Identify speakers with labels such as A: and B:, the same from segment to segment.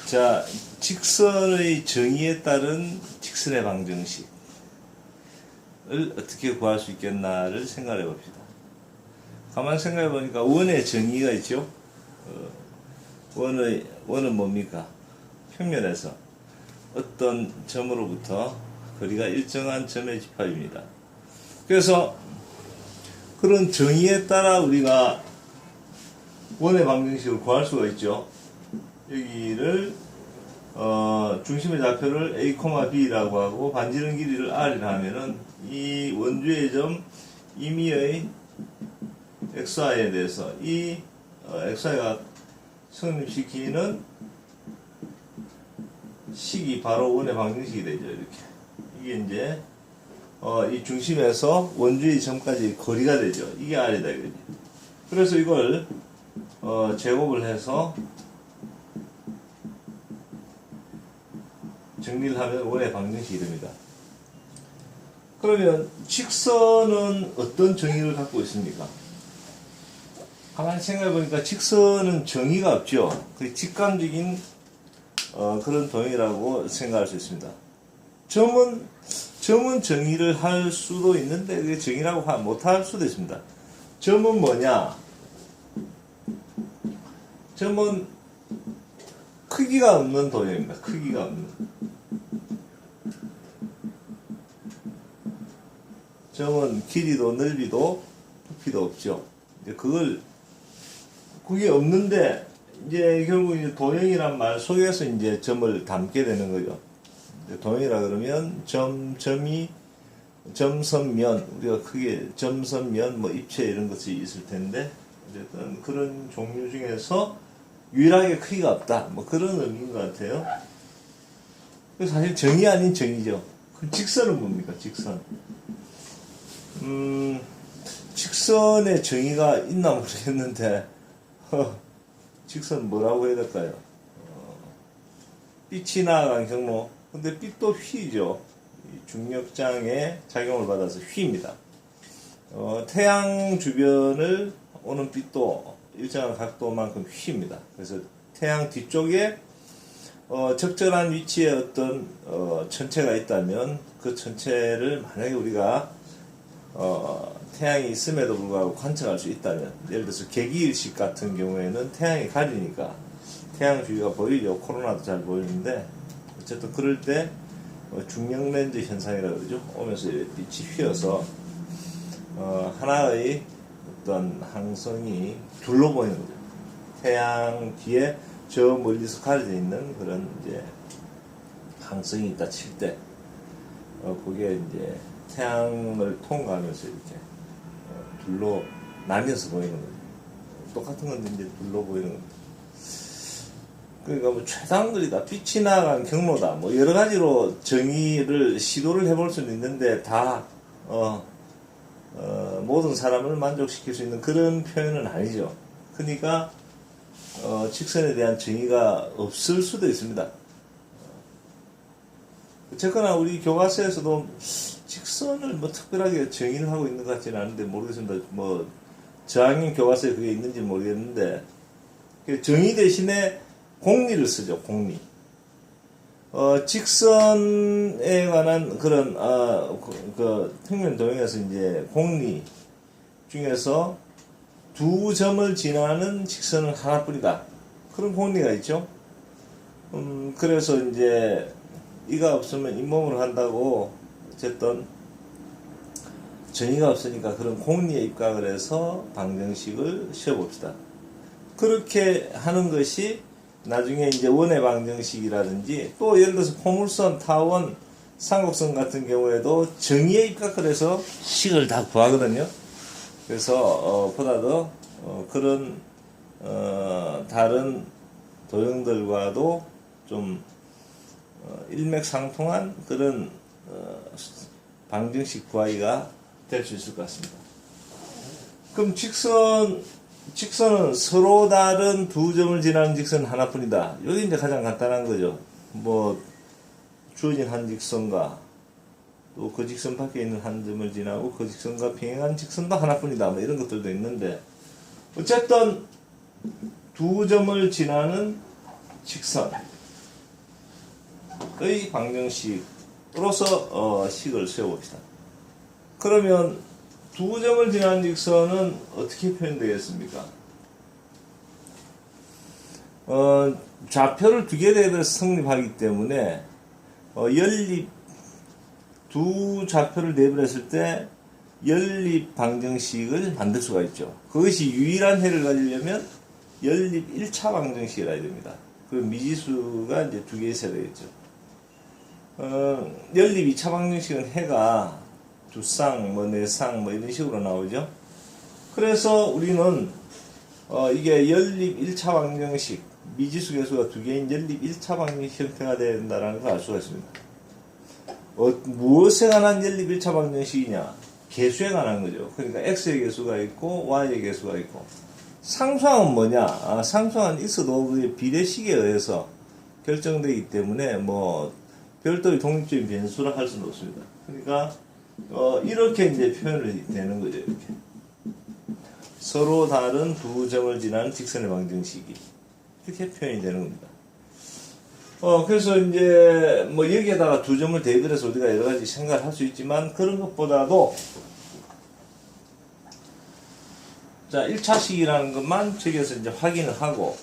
A: 자, 직선의 정의에 따른 직선의 방정식을 어떻게 구할 수 있겠나를 생각해 봅시다. 가만히 생각해 보니까 원의 정의가 있죠. 원은 뭡니까? 평면에서 어떤 점으로부터 거리가 일정한 점의 집합입니다. 그래서 그런 정의에 따라 우리가 원의 방정식을 구할 수가 있죠. 여기를 중심의 좌표를 A, B라고 하고 반지름 길이를 R이라 하면은 이 원주의 점 임의의 XY에 대해서 이 XY가 성립시키는 식이 바로 원의 방정식이 되죠. 이렇게 이게 이제 이 중심에서 원주의 점까지 거리가 되죠. 이게 R이다 이거지. 그래서 이걸 제곱을 해서 정리를 하면 원의 방정식이 됩니다. 그러면 직선은 어떤 정의를 갖고 있습니까? 가만히 생각해 보니까 직선은 정의가 없죠. 그 직감적인 그런 도형이라고 생각할 수 있습니다. 점은 정의를 할 수도 있는데 그게 정의라고 못할 수도 있습니다. 점은 뭐냐? 점은 크기가 없는 도형입니다. 크기가 없는. 점은 길이도 넓이도 부피도 없죠. 이제 그게 없는데 이제 결국 이제 도형이란 말 속에서 이제 점을 담게 되는 거죠. 도형이라 그러면 점이 점선면 우리가 크게 점선면 뭐 입체 이런 것이 있을 텐데 어쨌든 그런 종류 중에서 유일하게 크기가 없다 뭐 그런 의미인 것 같아요. 그래서 사실 정의 아닌 정의죠. 그럼 직선은 뭡니까? 직선. 직선의 정의가 있나 모르겠는데 직선 뭐라고 해야 될까요? 빛이 나간 경로. 근데 빛도 휘죠. 중력장의 작용을 받아서 휘입니다. 태양 주변을 오는 빛도 일정한 각도만큼 휘입니다. 그래서 태양 뒤쪽에 적절한 위치에 어떤 천체가 있다면 그 천체를 만약에 우리가 태양이 있음에도 불구하고 관측할 수 있다면, 예를 들어서 개기일식 같은 경우에는 태양이 가리니까 태양 주위가 보이죠. 코로나도 잘 보이는데 어쨌든 그럴 때 중력렌즈 현상이라고 그러죠. 오면서 빛이 휘어서 하나의 어떤 항성이 둘로 보이는 거죠. 태양 뒤에 저 멀리서 가려져 있는 그런 이제 항성이 있다 칠 때 그게 이제 태양을 통과하면서 이렇게 둘로 나뉘어서 보이는 거죠. 똑같은 건데 이제 둘로 보이는 겁니다. 그러니까 뭐 최단거리다, 빛이 나간 경로다, 뭐 여러 가지로 정의를 시도를 해볼 수는 있는데 다 모든 사람을 만족시킬 수 있는 그런 표현은 아니죠. 그러니까 직선에 대한 정의가 없을 수도 있습니다. 어쨌거나 우리 교과서에서도 직선을 뭐 특별하게 정의를 하고 있는 것 같지는 않은데 모르겠습니다. 뭐 저학년 교과서에 그게 있는지 모르겠는데 정의 대신에 공리를 쓰죠. 공리. 직선에 관한 그런 평면 도형에서 이제 공리 중에서 두 점을 지나는 직선은 하나뿐이다. 그런 공리가 있죠. 그래서 이제 이가 없으면 잇몸으로 한다고 어쨌든 정의가 없으니까 그런 공리에 입각을 해서 방정식을 씌워봅시다. 그렇게 하는 것이 나중에 이제 원의 방정식이라든지 또 예를 들어서 포물선, 타원, 삼각선 같은 경우에도 정의에 입각을 해서 식을 다 구하거든요. 그래서 보다 더 그런 다른 도형들과도 좀 일맥상통한 그런 방정식 구하기가 될 수 있을 것 같습니다. 그럼 직선은 서로 다른 두 점을 지나는 직선 하나뿐이다. 여기 이제 가장 간단한 거죠. 뭐 주어진 한 직선과 또 그 직선 밖에 있는 한 점을 지나고 그 직선과 평행한 직선도 하나뿐이다. 뭐 이런 것들도 있는데 어쨌든 두 점을 지나는 직선 방정식으로서 식을 세워봅시다. 그러면 두 점을 지나는 직선은 어떻게 표현되겠습니까? 좌표를 두 개 대비해서 성립하기 때문에 연립 두 좌표를 대비했을 때 연립 방정식을 만들 수가 있죠. 그것이 유일한 해를 가지려면 연립 1차 방정식이라 해야 됩니다. 그 미지수가 이제 두 개 있어야 되겠죠. 연립 2차 방정식은 해가 두 쌍, 네 쌍, 이런 식으로 나오죠. 그래서 우리는 이게 연립 1차 방정식, 미지수 개수가 두 개인 연립 1차 방정식 형태가 된다는 걸 알 수가 있습니다. 무엇에 관한 연립 1차 방정식이냐? 개수에 관한 거죠. 그러니까 x의 개수가 있고 y의 개수가 있고, 상수항은 뭐냐? 상수항은 있어도 그 비례식에 의해서 결정되기 때문에 별도의 독립적인 변수를 할 수는 없습니다. 그러니까 이렇게 이제 표현이 되는 거죠. 이렇게 서로 다른 두 점을 지나는 직선의 방정식이 이렇게 표현이 되는 겁니다. 그래서 이제 여기에다가 두 점을 대입해서 우리가 여러 가지 생각을 할 수 있지만, 그런 것보다도 자, 1차식이라는 것만 저기에서 이제 확인을 하고,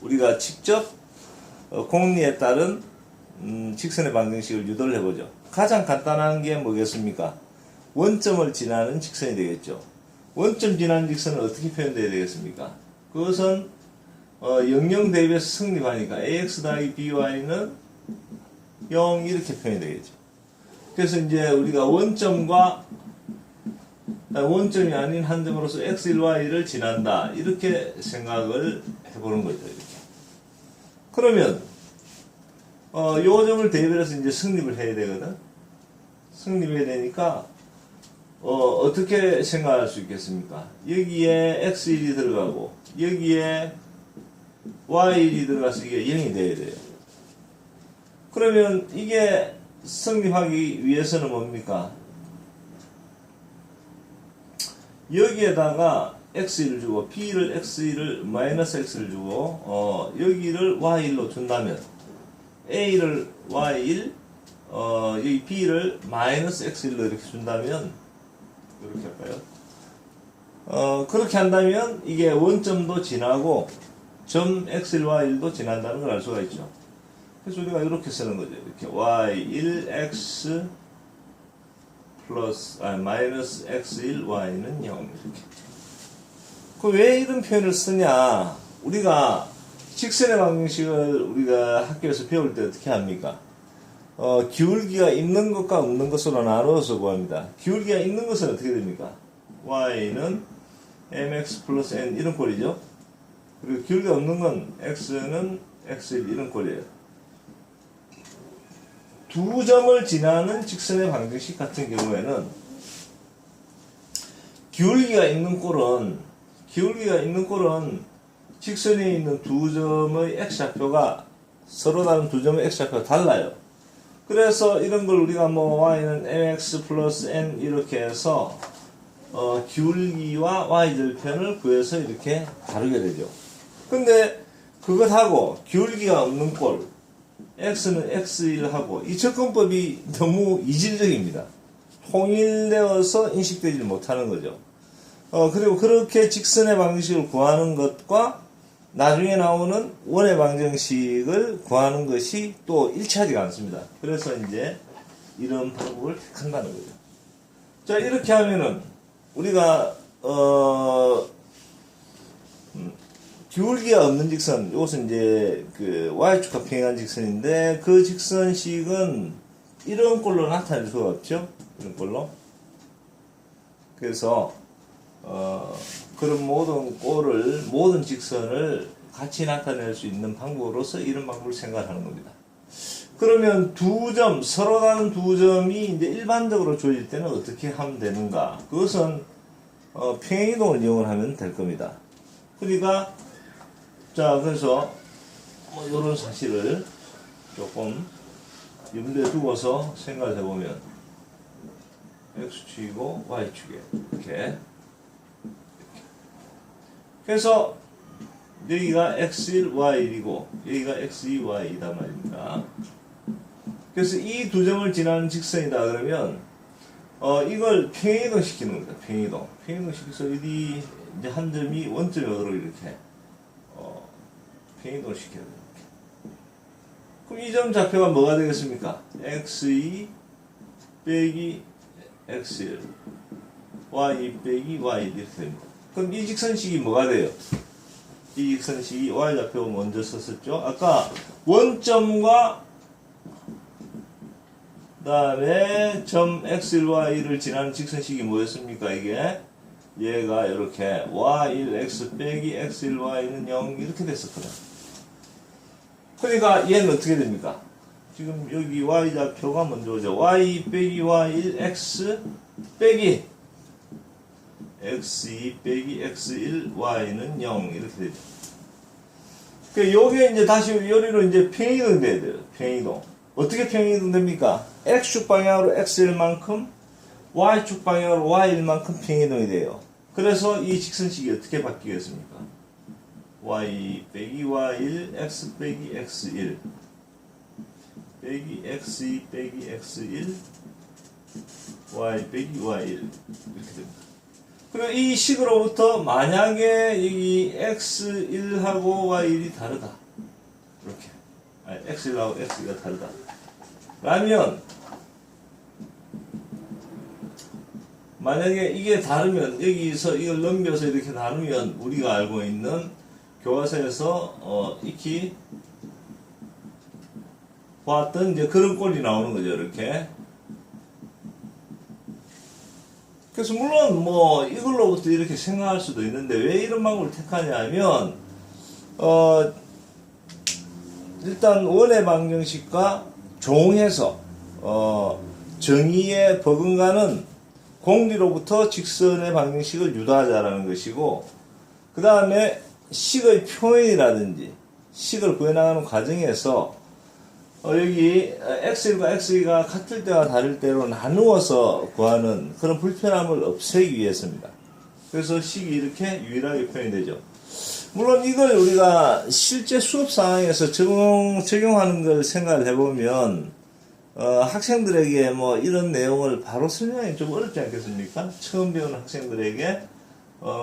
A: 우리가 직접 공리에 따른 직선의 방정식을 유도를 해보죠. 가장 간단한 게 뭐겠습니까? 원점을 지나는 직선이 되겠죠. 원점 지나는 직선은 어떻게 표현되어야 되겠습니까? 그것은 00 대입해서 성립하니까 ax 더하기 by는 0 이렇게 표현이 되겠죠. 그래서 이제 우리가 원점이 아닌 한 점으로서 x, 1, y를 지난다, 이렇게 생각을 해보는 거죠. 이렇게. 그러면 요 점을 대입해서 이제 성립을 해야 되거든. 성립해야 되니까 어떻게 생각할 수 있겠습니까? 여기에 x1이 들어가고 여기에 y1이 들어가서 이게 0이 돼야 돼요. 그러면 이게 성립하기 위해서는 뭡니까? 여기에다가 x1을 주고 b를 x1을 마이너스 x를 주고 여기를 y1로 준다면 a를 y1 여기 b를 마이너스 x1로 이렇게 준다면, 이렇게 할까요? 그렇게 한다면 이게 원점도 지나고 점 x1, y1도 지난다는 걸 알 수가 있죠. 그래서 우리가 이렇게 쓰는 거죠. 이렇게 y1x 플러스 마이너스 x1 y는 0 이렇게. 왜 이런 표현을 쓰냐? 우리가 직선의 방정식을 우리가 학교에서 배울 때 어떻게 합니까? 기울기가 있는 것과 없는 것으로 나누어서 구합니다. 기울기가 있는 것은 어떻게 됩니까? y는 mx 플러스 n 이런 꼴이죠. 그리고 기울기가 없는 건 x는 x1 이런 꼴이에요. 두 점을 지나는 직선의 방정식 같은 경우에는 기울기가 있는 꼴은 직선에 있는 두 점의 x좌표가 서로 다른 두 점의 x좌표가 달라요. 그래서 이런 걸 우리가 y는 mx 플러스 n 이렇게 해서 기울기와 y절편을 구해서 이렇게 다루게 되죠. 근데 그것하고 기울기가 없는 꼴 x는 x1하고 이 접근법이 너무 이질적입니다. 통일되어서 인식되지 못하는 거죠. 그리고 그렇게 직선의 방정식을 구하는 것과 나중에 나오는 원의 방정식을 구하는 것이 또 일치하지가 않습니다. 그래서 이제 이런 방법을 택한다는 거죠. 자, 이렇게 하면은 우리가 기울기가 없는 직선, 이것은 이제 그 y축과 평행한 직선인데, 그 직선식은 이런 꼴로 나타낼 수가 없죠. 이런 꼴로. 그래서 그런 모든 직선을 같이 나타낼 수 있는 방법으로서 이런 방법을 생각하는 겁니다. 그러면 두 점, 서로 다른 두 점이 이제 일반적으로 주어질 때는 어떻게 하면 되는가? 그것은 평행이동을 이용을 하면 될 겁니다. 그러니까 그래서 이런 사실을 조금 염두에 두고서 생각을 해보면, x축이고 y축이에요. 이렇게. 그래서 여기가 x1, y1이고 여기가 x2, y2단 말입니다. 그래서 이 두 점을 지나는 직선이다 그러면 이걸 평행이동 시키는 겁니다. 평행이동 시켜서 어디 이제 한 점이 원점이 어디로 이렇게 평행이동 시켜야 돼요. 그럼 이 점 좌표가 뭐가 되겠습니까? x2 빼기 x1 y2 빼기 y1 이렇게 됩니다. 그럼 이 직선식이 뭐가 돼요? 이 직선식이 y좌표 먼저 썼었죠. 아까 원점과 그 다음에 점 x1, y1을 지나는 직선식이 뭐였습니까? 이게 얘가 이렇게 y1, x 빼기 x1, y는 0 이렇게 됐었거든. 그러니까 얘는 어떻게 됩니까? 지금 여기 y좌표가 먼저 오죠. y 빼기 y1, x 빼기 x2 빼기 x1, y는 0 이렇게 되죠. 그 요게 이제 다시 요리로 이제 평행이동 돼야 돼요. 평행이동. 어떻게 평행이동 됩니까? x축 방향으로 x1만큼 y축 방향으로 y1만큼 평행이동이 돼요. 그래서 이 직선식이 어떻게 바뀌겠습니까? y 빼기 y1 x 빼기 x1 빼기 x2 빼기 x1 y 빼기 y1 이렇게 됩니다. 그리고 이 식으로부터 만약에 이 x1하고 y1이 다르다. 이렇게. 아니, x1하고 x2가 다르다. 라면, 만약에 이게 다르면, 여기서 이걸 넘겨서 이렇게 다르면, 우리가 알고 있는 교과서에서, 익히 봤던 이제 그런 꼴이 나오는 거죠. 이렇게. 그래서 물론 뭐 이걸로부터 이렇게 생각할 수도 있는데 왜 이런 방법을 택하냐 하면 일단 원의 방정식과 종해서 정의에 버금가는 공리로부터 직선의 방정식을 유도하자라는 것이고, 그 다음에 식의 표현이라든지 식을 구해나가는 과정에서 여기 x1과 x2가 같을 때와 다를 때로 나누어서 구하는 그런 불편함을 없애기 위해서입니다. 그래서 식이 이렇게 유일하게 표현이 되죠. 물론 이걸 우리가 실제 수업 상황에서 적용하는 걸 생각을 해보면 학생들에게 뭐 이런 내용을 바로 설명하기 좀 어렵지 않겠습니까? 처음 배우는 학생들에게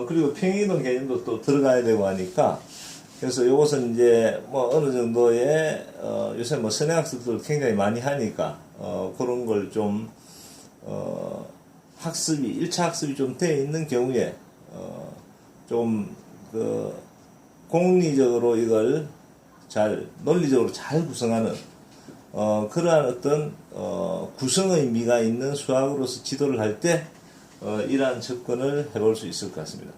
A: 그리고 평행이동 개념도 또 들어가야 되고 하니까, 그래서 이것은 이제 뭐 어느 정도의 요새 뭐 선행학습들 굉장히 많이 하니까 그런 걸 좀 학습이 1차 학습이 좀 돼 있는 경우에 좀 그 공리적으로 이걸 잘 논리적으로 잘 구성하는 그러한 어떤 구성의 미가 있는 수학으로서 지도를 할 때 이러한 접근을 해볼 수 있을 것 같습니다.